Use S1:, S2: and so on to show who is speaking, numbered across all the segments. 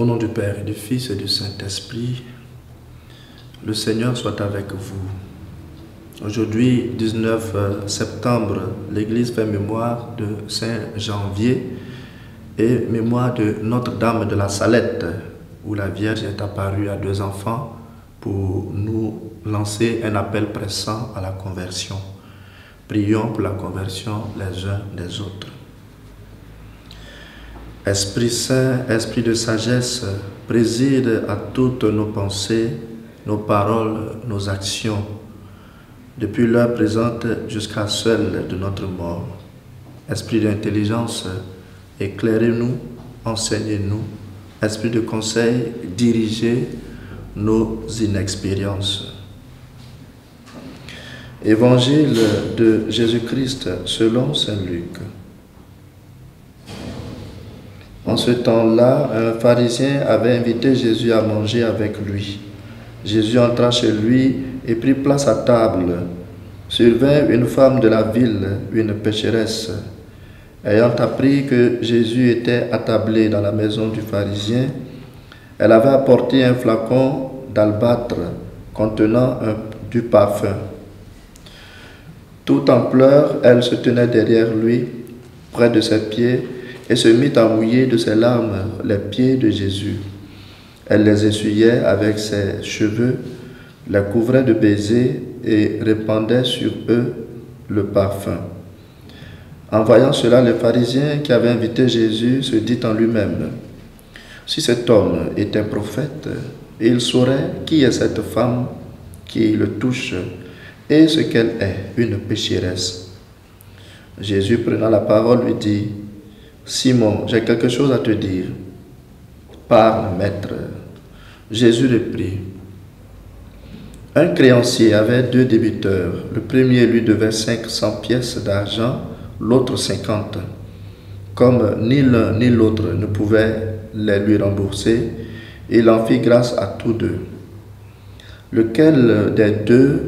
S1: Au nom du Père et du Fils et du Saint-Esprit, le Seigneur soit avec vous. Aujourd'hui, 19 septembre, l'Église fait mémoire de Saint Janvier et mémoire de Notre-Dame de la Salette, où la Vierge est apparue à 2 enfants pour nous lancer un appel pressant à la conversion. Prions pour la conversion les uns des autres. Esprit Saint, Esprit de sagesse, préside à toutes nos pensées, nos paroles, nos actions, depuis l'heure présente jusqu'à celle de notre mort. Esprit d'intelligence, éclairez-nous, enseignez-nous. Esprit de conseil, dirigez nos inexpériences. Évangile de Jésus-Christ selon saint Luc. En ce temps-là, un pharisien avait invité Jésus à manger avec lui. Jésus entra chez lui et prit place à table. Survint une femme de la ville, une pécheresse. Ayant appris que Jésus était attablé dans la maison du pharisien, elle avait apporté un flacon d'albâtre contenant du parfum. Tout en pleurs, elle se tenait derrière lui, près de ses pieds, et se mit à mouiller de ses larmes les pieds de Jésus. Elle les essuyait avec ses cheveux, les couvrait de baisers et répandait sur eux le parfum. En voyant cela, le pharisien qui avait invité Jésus se dit en lui-même: si cet homme est un prophète, il saurait qui est cette femme qui le touche et ce qu'elle est, une pécheresse. Jésus, prenant la parole, lui dit: Simon, j'ai quelque chose à te dire. Parle, maître. Jésus reprit: un créancier avait 2 débiteurs. Le premier lui devait 500 pièces d'argent, l'autre 50. Comme ni l'un ni l'autre ne pouvait les lui rembourser, il en fit grâce à tous deux. Lequel des deux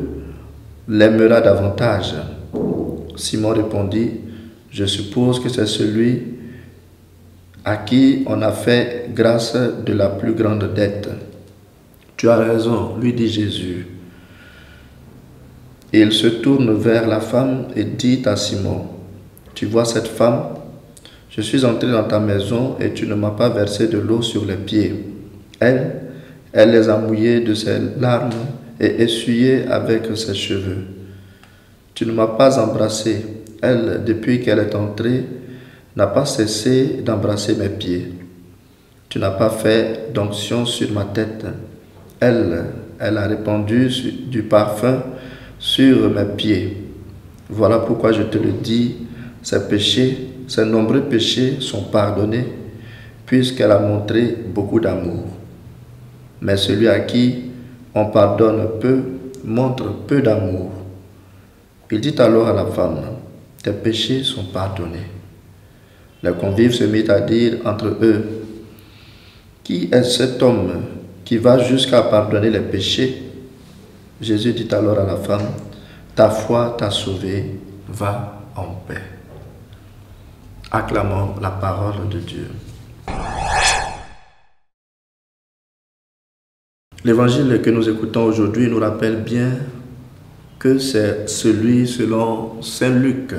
S1: l'aimera davantage? Simon répondit: je suppose que c'est celui à qui on a fait grâce de la plus grande dette. Tu as raison, lui dit Jésus. Et il se tourne vers la femme et dit à Simon: tu vois cette femme? Je suis entré dans ta maison et tu ne m'as pas versé de l'eau sur les pieds. Elle les a mouillés de ses larmes et essuyés avec ses cheveux. Tu ne m'as pas embrassé. Elle, depuis qu'elle est entrée, n'a pas cessé d'embrasser mes pieds. Tu n'as pas fait d'onction sur ma tête. Elle a répandu du parfum sur mes pieds. Voilà pourquoi je te le dis, ses nombreux péchés sont pardonnés, puisqu'elle a montré beaucoup d'amour. Mais celui à qui on pardonne peu, montre peu d'amour. Il dit alors à la femme: tes péchés sont pardonnés. Les convives se mirent à dire entre eux: qui est cet homme qui va jusqu'à pardonner les péchés? Jésus dit alors à la femme: ta foi t'a sauvée, va en paix. Acclamons la parole de Dieu. L'évangile que nous écoutons aujourd'hui nous rappelle bien que c'est celui selon saint Luc,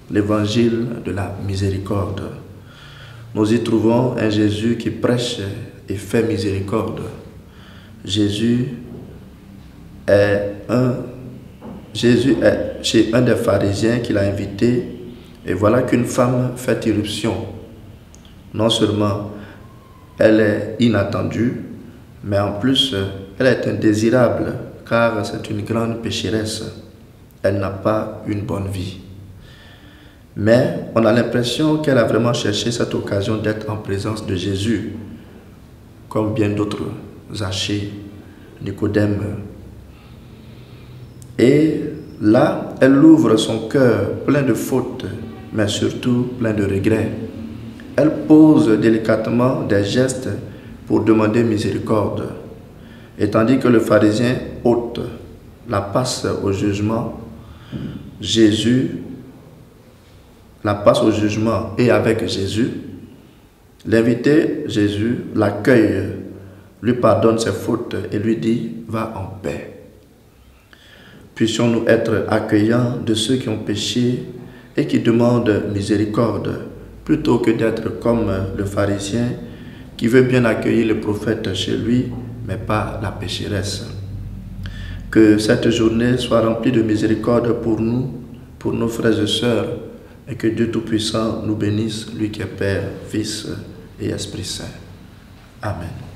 S1: l'évangile de la miséricorde. Nous y trouvons un Jésus qui prêche et fait miséricorde. Jésus est chez un des pharisiens qu'il a invité, et voilà qu'une femme fait irruption. Non seulement elle est inattendue, mais en plus elle est indésirable, car c'est une grande pécheresse. Elle n'a pas une bonne vie. Mais on a l'impression qu'elle a vraiment cherché cette occasion d'être en présence de Jésus, comme bien d'autres, Zachée, Nicodème. Et là, elle ouvre son cœur plein de fautes, mais surtout plein de regrets. Elle pose délicatement des gestes pour demander miséricorde. Et tandis que le pharisien ôte la passe au jugement, Jésus la passe au jugement et avec Jésus, L'invité, Jésus, l'accueille, lui pardonne ses fautes et lui dit « Va en paix ». Puissions-nous être accueillants de ceux qui ont péché et qui demandent miséricorde, plutôt que d'être comme le pharisien qui veut bien accueillir le prophète chez lui, mais pas la pécheresse. Que cette journée soit remplie de miséricorde pour nous, pour nos frères et sœurs, et que Dieu Tout-Puissant nous bénisse, lui qui est Père, Fils et Esprit Saint. Amen.